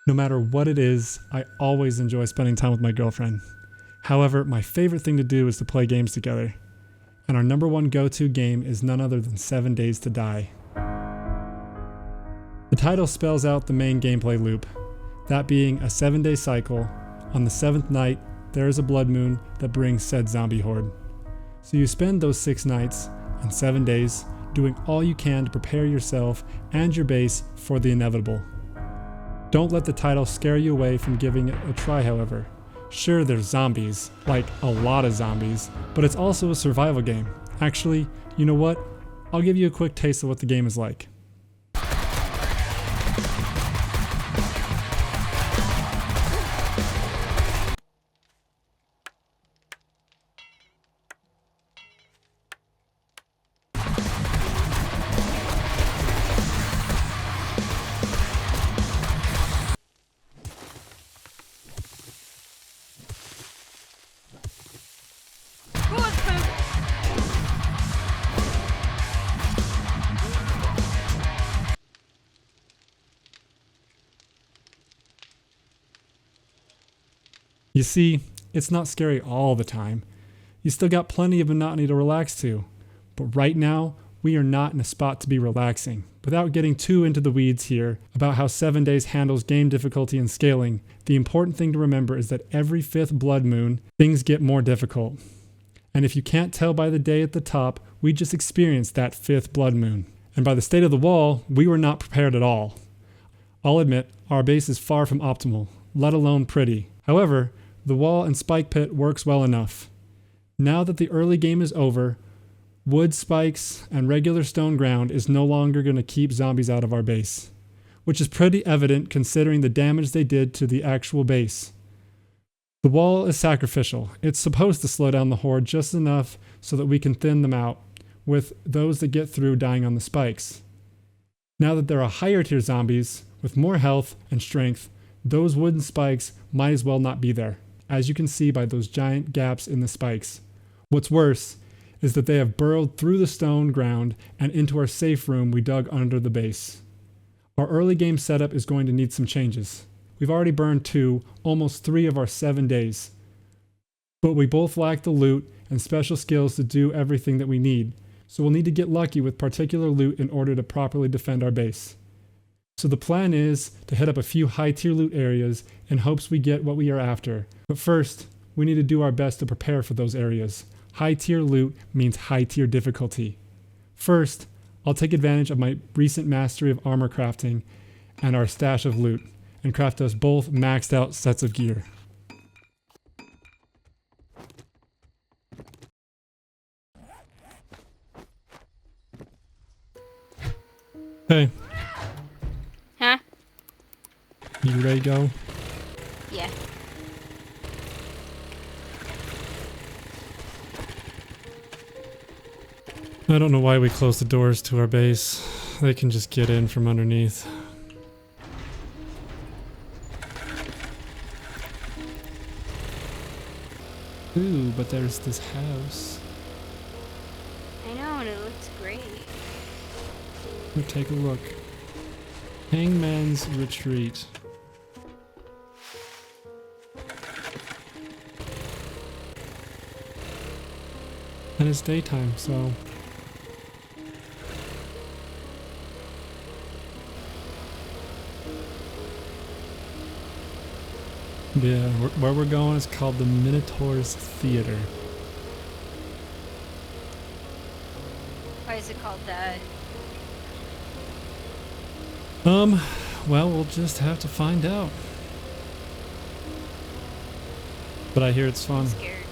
No matter what it is, I always enjoy spending time with my girlfriend. However, my favorite thing to do is to play games together. And our number one go-to game is none other than 7 Days to Die. The title spells out the main gameplay loop, that being a 7-day cycle. On the 7th night, there is a blood moon that brings said zombie horde. So you spend those 6 nights and 7 days doing all you can to prepare yourself and your base for the inevitable. Don't let the title scare you away from giving it a try, however. Sure, there's zombies, like a lot of zombies, but it's also a survival game. Actually, you know what? I'll give you a quick taste of what the game is like. You see, it's not scary all the time. You still got plenty of monotony to relax to. But right now, we are not in a spot to be relaxing. Without getting too into the weeds here about how 7 Days handles game difficulty and scaling, the important thing to remember is that every 5th blood moon, things get more difficult. And if you can't tell by the day at the top, we just experienced that 5th blood moon. And by the state of the wall, we were not prepared at all. I'll admit, our base is far from optimal, let alone pretty. However, the wall and spike pit works well enough. Now that the early game is over, wood spikes and regular stone ground is no longer going to keep zombies out of our base, which is pretty evident considering the damage they did to the actual base. The wall is sacrificial. It's supposed to slow down the horde just enough so that we can thin them out, with those that get through dying on the spikes. Now that there are higher tier zombies with more health and strength, those wooden spikes might as well not be there, as you can see by those giant gaps in the spikes. What's worse is that they have burrowed through the stone ground and into our safe room we dug under the base. Our early game setup is going to need some changes. We've already burned 2, almost 3 of our 7 days. But we both lack the loot and special skills to do everything that we need, so we'll need to get lucky with particular loot in order to properly defend our base. So the plan is to hit up a few high tier loot areas in hopes we get what we are after. But first, we need to do our best to prepare for those areas. High tier loot means high tier difficulty. First, I'll take advantage of my recent mastery of armor crafting and our stash of loot, and craft us both maxed out sets of gear. Hey. Huh? You ready to go? Yeah. I don't know why we closed the doors to our base. They can just get in from underneath. Ooh, but there's this house. I know, and it looks great. Let's take a look. Hangman's Retreat. And it's daytime, so... Yeah, where we're going is called the Minotaur's Theater. Why is it called that? Well, we'll just have to find out. But I hear it's fun. I'm scared.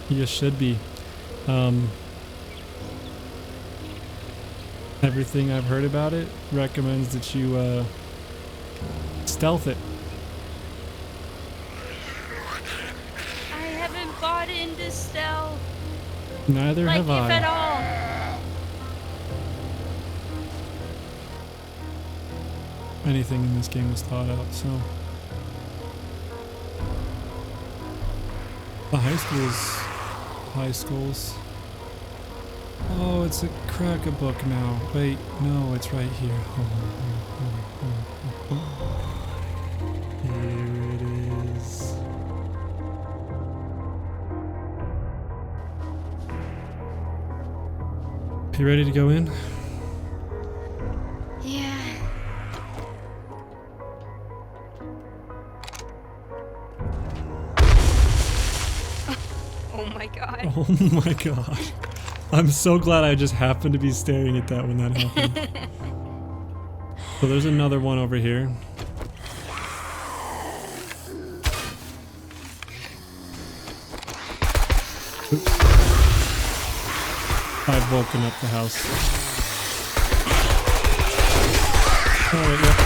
You should be. Everything I've heard about it recommends that you, stealth it. I haven't bought into stealth. Neither Like, have if I. at all. Anything in this game was thought out, so... The high schools. Oh, it's a crack-a-book now. Wait, no, it's right here. You ready to go in? Yeah. Oh my god. Oh my god. I'm so glad I just happened to be staring at that when that happened. So there's another one over here. Oops. I've woken up the house. Oh wait, yep.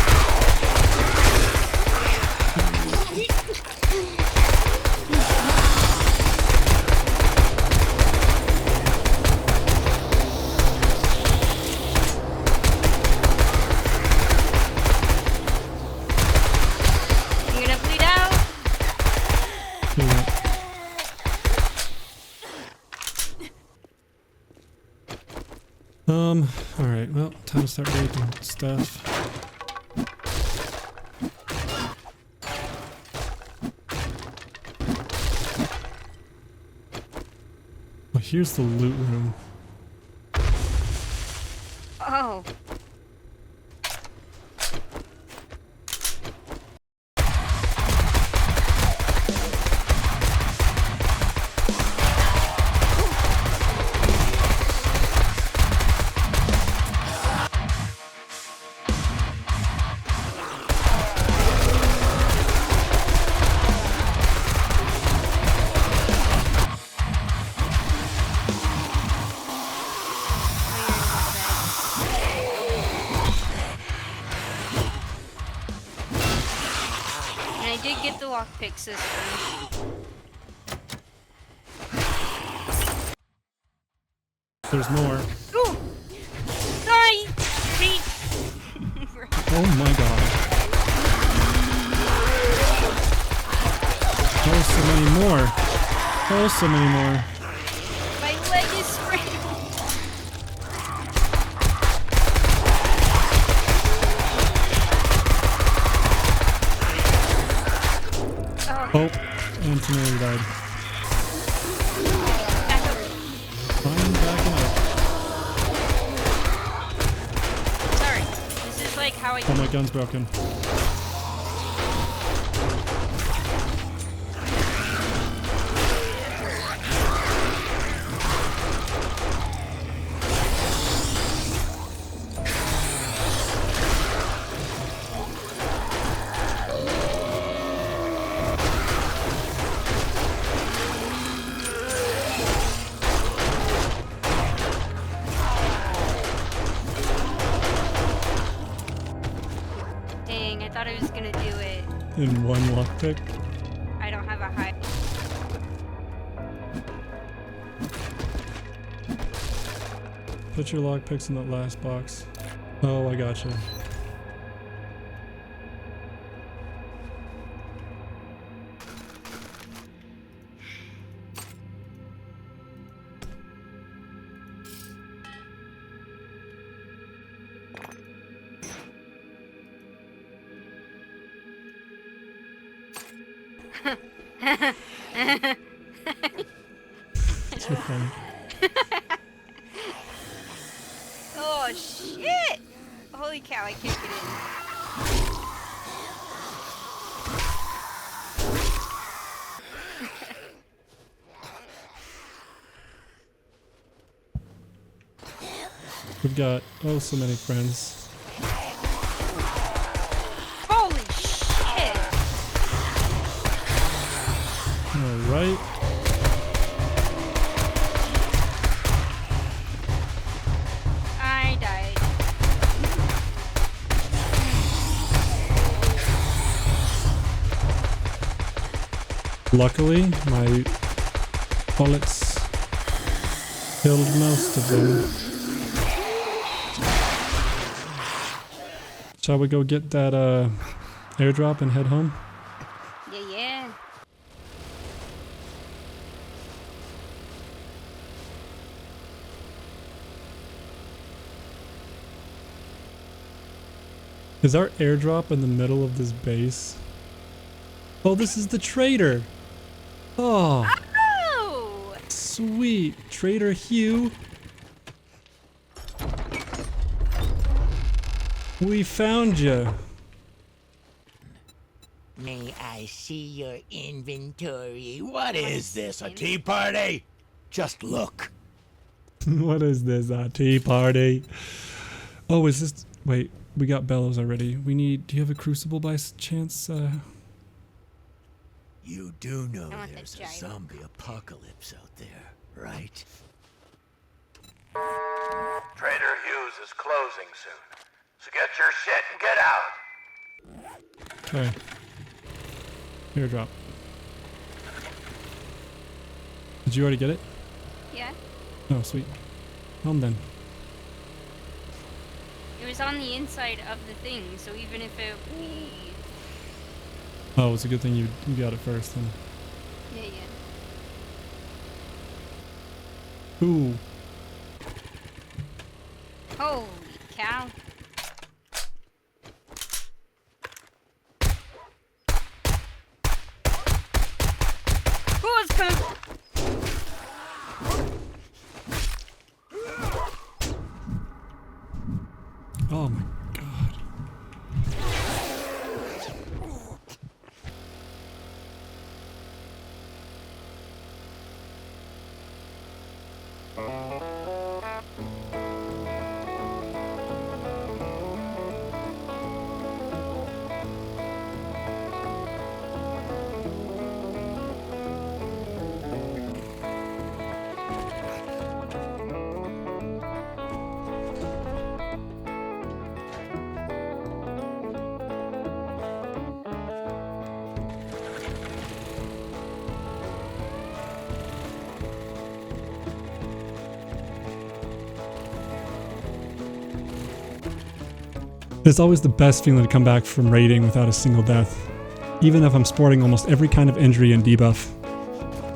I'm gonna bleed out. Yeah. Alright, well, time to start breaking stuff. Well, here's the loot room. Oh. And I did get the lockpick system. There's more. Ooh! Sorry! Me! Oh my god. Oh, so many more. Oh, so many more. My leg is sprained. Oh, and Tomato died. Back up. I'm backing up. Sorry. This is like how I Oh, my gun's broken. Dang, I thought I was gonna do it. In one lockpick. I don't have a high. Put your lockpicks in that last box. Oh, I gotcha. Too funny. Oh shit! Holy cow, I can't get in. We've got oh so many friends. Holy shit! Alright. I died. Luckily, my bullets killed most of them. Shall we go get that airdrop and head home? Yeah, yeah. Is our airdrop in the middle of this base? Oh, this is the trader. Oh, Oh! sweet. Trader Hugh. We found you. May I see your inventory? What is this, a tea party? Just look. What is this, a tea party? Oh, is this... Wait, we got bellows already. We need... Do you have a crucible by chance? You do know I want there's the a giant zombie apocalypse out there, right? Trader Hughes is closing soon, so get your shit and get out. Okay. Airdrop. Did you already get it? Yeah. Oh, sweet. Home then. It was on the inside of the thing, so even if it... Oh, it's a good thing you got it first then. Yeah. Ooh. Holy cow. Who's coming? Oh my god. It's always the best feeling to come back from raiding without a single death. Even if I'm sporting almost every kind of injury and debuff.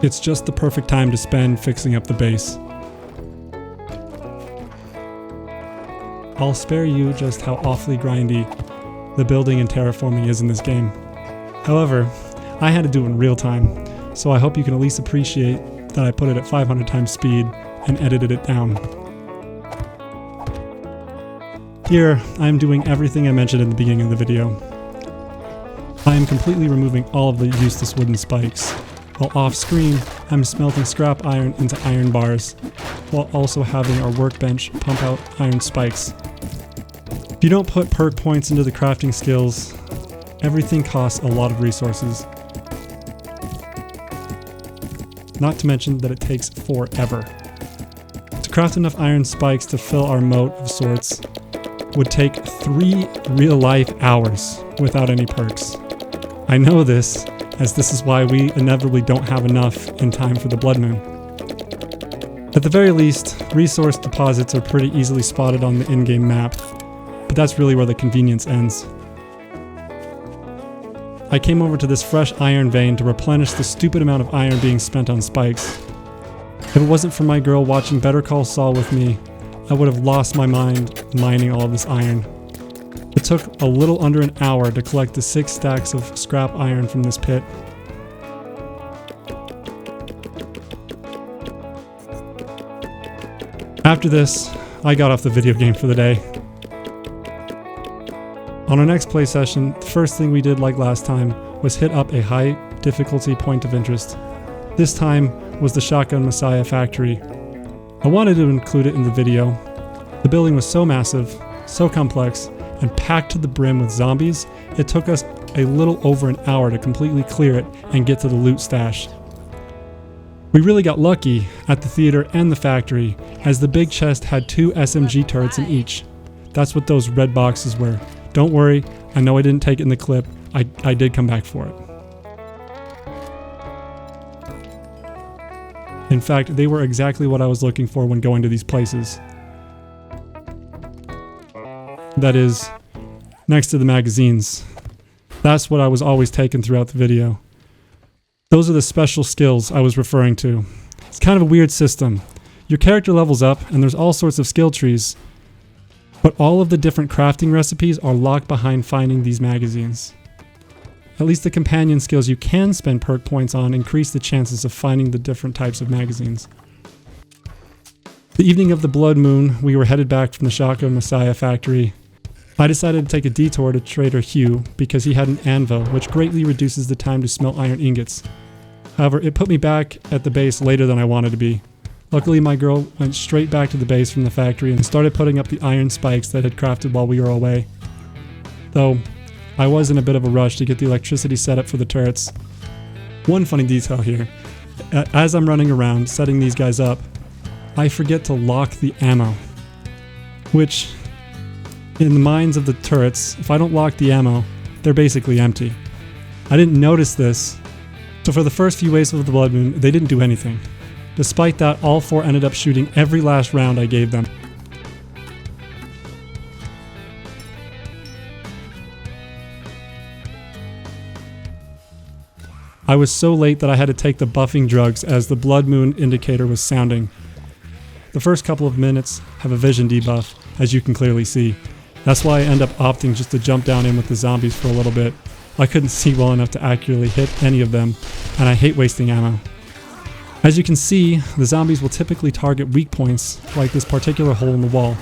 It's just the perfect time to spend fixing up the base. I'll spare you just how awfully grindy the building and terraforming is in this game. However, I had to do it in real time, so I hope you can at least appreciate that I put it at 500 times speed and edited it down. Here, I am doing everything I mentioned in the beginning of the video. I am completely removing all of the useless wooden spikes, while off screen, I'm smelting scrap iron into iron bars, while also having our workbench pump out iron spikes. If you don't put perk points into the crafting skills, everything costs a lot of resources. Not to mention that it takes forever. To craft enough iron spikes to fill our moat of sorts would take 3 real-life hours without any perks. I know this, as this is why we inevitably don't have enough in time for the Blood Moon. At the very least, resource deposits are pretty easily spotted on the in-game map, but that's really where the convenience ends. I came over to this fresh iron vein to replenish the stupid amount of iron being spent on spikes. If it wasn't for my girl watching Better Call Saul with me, I would have lost my mind mining all of this iron. It took a little under an hour to collect the 6 stacks of scrap iron from this pit. After this, I got off the video game for the day. On our next play session, the first thing we did like last time was hit up a high difficulty point of interest. This time was the Shotgun Messiah factory. I wanted to include it in the video. The building was so massive, so complex, and packed to the brim with zombies, it took us a little over an hour to completely clear it and get to the loot stash. We really got lucky at the theater and the factory, as the big chest had 2 SMG turrets in each. That's what those red boxes were. Don't worry, I know I didn't take it in the clip, I did come back for it. In fact, they were exactly what I was looking for when going to these places. That is, next to the magazines. That's what I was always taking throughout the video. Those are the special skills I was referring to. It's kind of a weird system. Your character levels up and there's all sorts of skill trees, but all of the different crafting recipes are locked behind finding these magazines. At least the companion skills you can spend perk points on increase the chances of finding the different types of magazines. The evening of the Blood Moon, we were headed back from the Shotgun Messiah factory. I decided to take a detour to Trader Hugh because he had an anvil, which greatly reduces the time to smelt iron ingots. However, it put me back at the base later than I wanted to be. Luckily, my girl went straight back to the base from the factory and started putting up the iron spikes that had crafted while we were away. Though, I was in a bit of a rush to get the electricity set up for the turrets. One funny detail here. As I'm running around setting these guys up, I forget to lock the ammo. Which, in the minds of the turrets, if I don't lock the ammo, they're basically empty. I didn't notice this, so for the first few waves of the Blood Moon, they didn't do anything. Despite that, all four ended up shooting every last round I gave them. I was so late that I had to take the buffing drugs as the Blood Moon indicator was sounding. The first couple of minutes have a vision debuff, as you can clearly see. That's why I end up opting just to jump down in with the zombies for a little bit. I couldn't see well enough to accurately hit any of them, and I hate wasting ammo. As you can see, the zombies will typically target weak points, like this particular hole in the wall.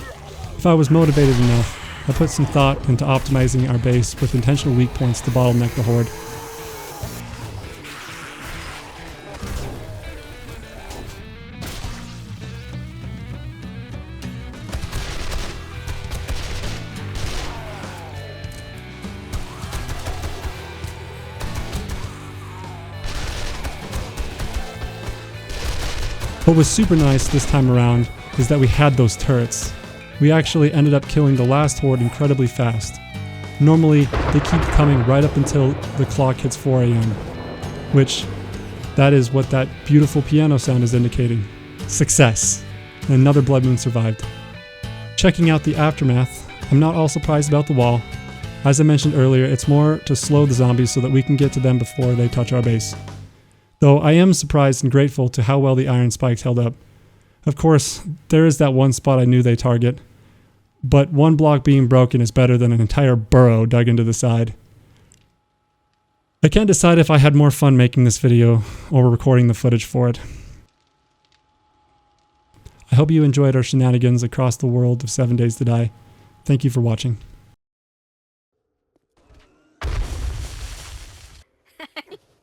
If I was motivated enough, I put some thought into optimizing our base with intentional weak points to bottleneck the horde. What was super nice this time around is that we had those turrets. We actually ended up killing the last horde incredibly fast. Normally, they keep coming right up until the clock hits 4 AM, which, that is what that beautiful piano sound is indicating. Success! And another Blood Moon survived. Checking out the aftermath, I'm not all surprised about the wall. As I mentioned earlier, it's more to slow the zombies so that we can get to them before they touch our base. Though I am surprised and grateful to how well the iron spikes held up. Of course, there is that one spot I knew they target, but one block being broken is better than an entire burrow dug into the side. I can't decide if I had more fun making this video or recording the footage for it. I hope you enjoyed our shenanigans across the world of 7 Days to Die. Thank you for watching.